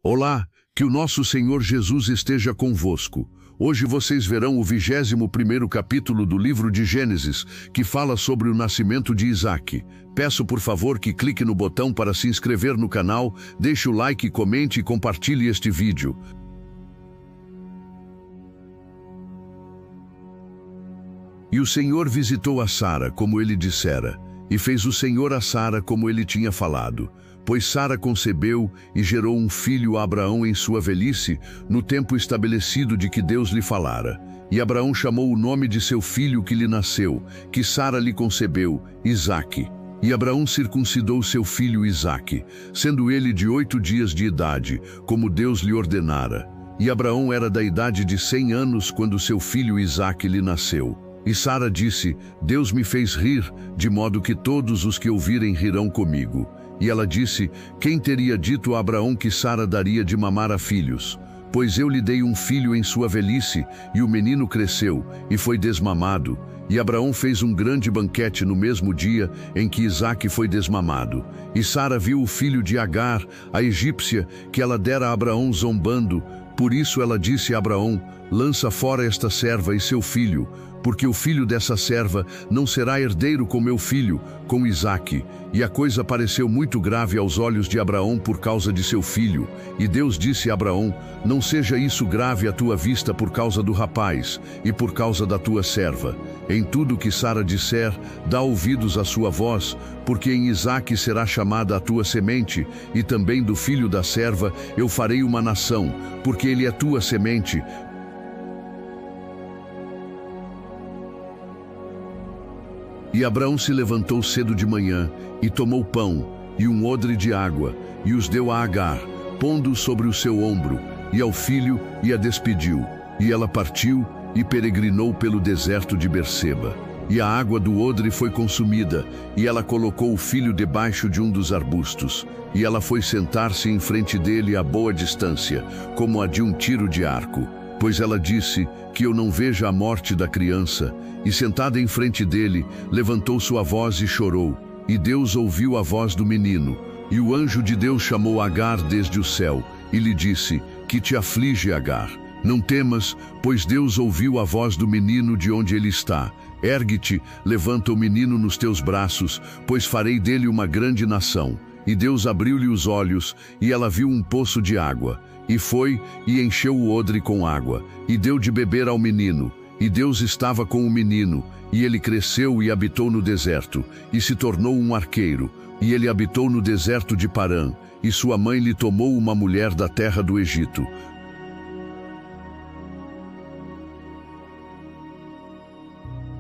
Olá, que o nosso Senhor Jesus esteja convosco. Hoje vocês verão o 21º capítulo do livro de Gênesis, que fala sobre o nascimento de Isaac. Peço por favor que clique no botão para se inscrever no canal, deixe o like, comente e compartilhe este vídeo. E o Senhor visitou a Sara, como ele dissera, e fez o Senhor a Sara como ele tinha falado. Pois Sara concebeu e gerou um filho a Abraão em sua velhice, no tempo estabelecido de que Deus lhe falara. E Abraão chamou o nome de seu filho que lhe nasceu, que Sara lhe concebeu, Isaque. E Abraão circuncidou seu filho Isaque, sendo ele de 8 dias de idade, como Deus lhe ordenara. E Abraão era da idade de 100 anos quando seu filho Isaque lhe nasceu. E Sara disse: Deus me fez rir, de modo que todos os que ouvirem rirão comigo. E ela disse: quem teria dito a Abraão que Sara daria de mamar a filhos? Pois eu lhe dei um filho em sua velhice, e o menino cresceu, e foi desmamado. E Abraão fez um grande banquete no mesmo dia em que Isaque foi desmamado. E Sara viu o filho de Agar, a egípcia, que ela dera a Abraão zombando. Por isso ela disse a Abraão: lança fora esta serva e seu filho, porque o filho dessa serva não será herdeiro com meu filho, com Isaque. E a coisa pareceu muito grave aos olhos de Abraão por causa de seu filho. E Deus disse a Abraão: não seja isso grave à tua vista por causa do rapaz e por causa da tua serva. Em tudo que Sara disser, dá ouvidos à sua voz, porque em Isaque será chamada a tua semente, e também do filho da serva eu farei uma nação, porque ele é tua semente. E Abraão se levantou cedo de manhã, e tomou pão, e um odre de água, e os deu a Agar, pondo-os sobre o seu ombro, e ao filho, e a despediu. E ela partiu, e peregrinou pelo deserto de Berseba. E a água do odre foi consumida, e ela colocou o filho debaixo de um dos arbustos. E ela foi sentar-se em frente dele a boa distância, como a de um tiro de arco. Pois ela disse: que eu não veja a morte da criança. E sentada em frente dele, levantou sua voz e chorou. E Deus ouviu a voz do menino. E o anjo de Deus chamou Agar desde o céu, e lhe disse: que te aflige, Agar? Não temas, pois Deus ouviu a voz do menino de onde ele está. Ergue-te, levanta o menino nos teus braços, pois farei dele uma grande nação. E Deus abriu-lhe os olhos, e ela viu um poço de água. E foi, e encheu o odre com água, e deu de beber ao menino. E Deus estava com o menino, e ele cresceu e habitou no deserto, e se tornou um arqueiro. E ele habitou no deserto de Parã, e sua mãe lhe tomou uma mulher da terra do Egito.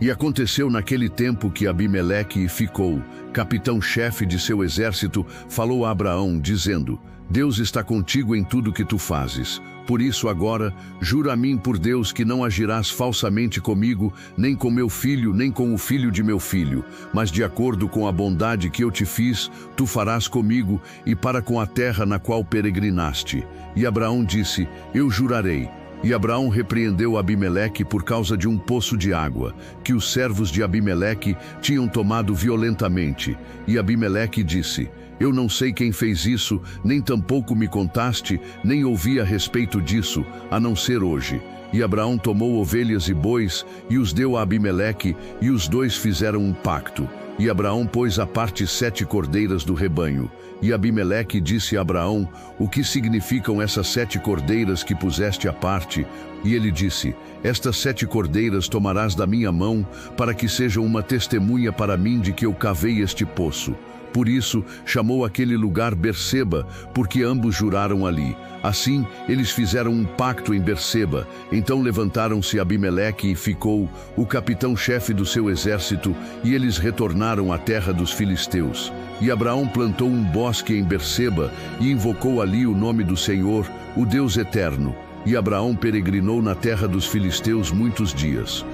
E aconteceu naquele tempo que Abimeleque ficou, capitão-chefe de seu exército, falou a Abraão, dizendo: Deus está contigo em tudo que tu fazes. Por isso agora, jura a mim por Deus que não agirás falsamente comigo, nem com meu filho, nem com o filho de meu filho, mas de acordo com a bondade que eu te fiz, tu farás comigo e para com a terra na qual peregrinaste. E Abraão disse: eu jurarei. E Abraão repreendeu Abimeleque por causa de um poço de água, que os servos de Abimeleque tinham tomado violentamente. E Abimeleque disse: eu não sei quem fez isso, nem tampouco me contaste, nem ouvi a respeito disso, a não ser hoje. E Abraão tomou ovelhas e bois, e os deu a Abimeleque, e os dois fizeram um pacto. E Abraão pôs à parte 7 cordeiras do rebanho. E Abimeleque disse a Abraão: o que significam essas 7 cordeiras que puseste à parte? E ele disse: estas 7 cordeiras tomarás da minha mão, para que sejam uma testemunha para mim de que eu cavei este poço. Por isso chamou aquele lugar Berseba, porque ambos juraram ali. Assim, eles fizeram um pacto em Berseba. Então levantaram-se Abimeleque e ficou, o capitão-chefe do seu exército, e eles retornaram à terra dos filisteus. E Abraão plantou um bosque em Berseba, e invocou ali o nome do Senhor, o Deus eterno. E Abraão peregrinou na terra dos filisteus muitos dias.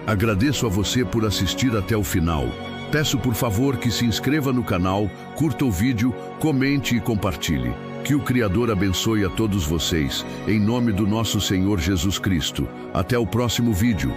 Agradeço a você por assistir até o final. Peço por favor que se inscreva no canal, curta o vídeo, comente e compartilhe. Que o Criador abençoe a todos vocês, em nome do nosso Senhor Jesus Cristo. Até o próximo vídeo.